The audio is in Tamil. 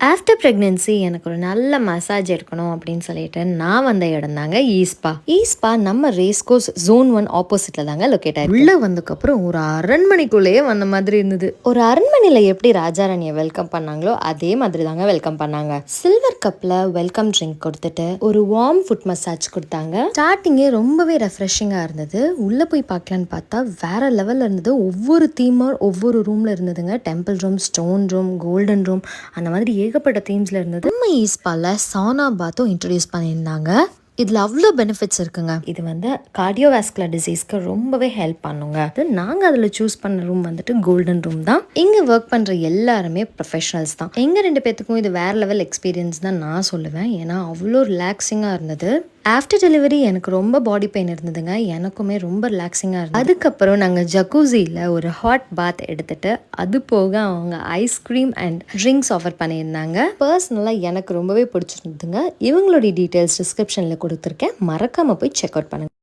ஆஃப்டர் ப்ரெக்னென்சி எனக்கு ஒரு நல்ல மசாஜ் எடுக்கணும் அப்படின்னு சொல்லிட்டு நான் வந்த இடம் தாங்க ஈஸ்பா நம்ம ரேஸ்கோஸ் Zone 1 ஆப்போசிட்ல தாங்க லொக்கேட் ஆயிருக்கு. உள்ள வந்ததுக்கப்புறம் ஒரு அரண்மனைக்குள்ளேயே வந்த மாதிரி இருந்தது. ஒரு அரண்மனையில எப்படி ராஜாராணியை வெல்கம் பண்ணாங்களோ அதே மாதிரி தாங்க வெல்கம் பண்ணாங்க. சில்வர் கப்ல வெல்கம் ட்ரிங்க் கொடுத்துட்டு ஒரு வார்ம் ஃபுட் மசாஜ் கொடுத்தாங்க. ஸ்டார்டிங்கே ரொம்பவே ரெஃப்ரெஷிங்காக இருந்தது. உள்ள போய் பார்க்கலான்னு பார்த்தா வேற லெவல்ல இருந்தது. ஒவ்வொரு தீமாக ஒவ்வொரு ரூம்ல இருந்ததுங்க. Temple room, stone room, golden room, அந்த மாதிரி ஏகப்பட்ட தீம்ஸில் இருந்தது. நம்ம ஈஸ்பாவில் சானா பாத்தும் இன்ட்ரடியூஸ் பண்ணியிருந்தாங்க. இதில் அவ்வளோ பெனிஃபிட்ஸ் இருக்குங்க. இது வந்து கார்டியோவாஸ்குலர் டிசீஸ்க்கு ரொம்பவே ஹெல்ப் பண்ணுங்க. அது நாங்கள் அதில் சூஸ் பண்ண ரூம் வந்துட்டு கோல்டன் ரூம் தான். இங்கே ஒர்க் பண்ணுற எல்லாருமே ப்ரொஃபஷனல்ஸ் தான். எங்கள் 2 பேத்துக்கும் இது வேற லெவல் எக்ஸ்பீரியன்ஸ் தான் நான் சொல்லுவேன். ஏன்னா அவ்வளோ ரிலாக்ஸிங்காக இருந்தது. ஆஃப்டர் டெலிவரி எனக்கு ரொம்ப பாடி பெயின் இருந்ததுங்க. எனக்குமே ரொம்ப ரிலாக்ஸிங்காக இருந்தது. அதுக்கப்புறம் நாங்கள் ஜக்கூசியில் ஒரு ஹாட் பாத் எடுத்துட்டு அது போக அவங்க ஐஸ்கிரீம் அண்ட் ட்ரிங்க்ஸ் ஆஃபர் பண்ணியிருந்தாங்க. பர்சனலாக எனக்கு ரொம்பவே பிடிச்சிருந்ததுங்க. இவங்களுடைய டீட்டெயில்ஸ் டிஸ்கிரிப்ஷனில் கொடுத்துருக்கேன். மறக்காமல் போய் செக் அவுட் பண்ணுங்க.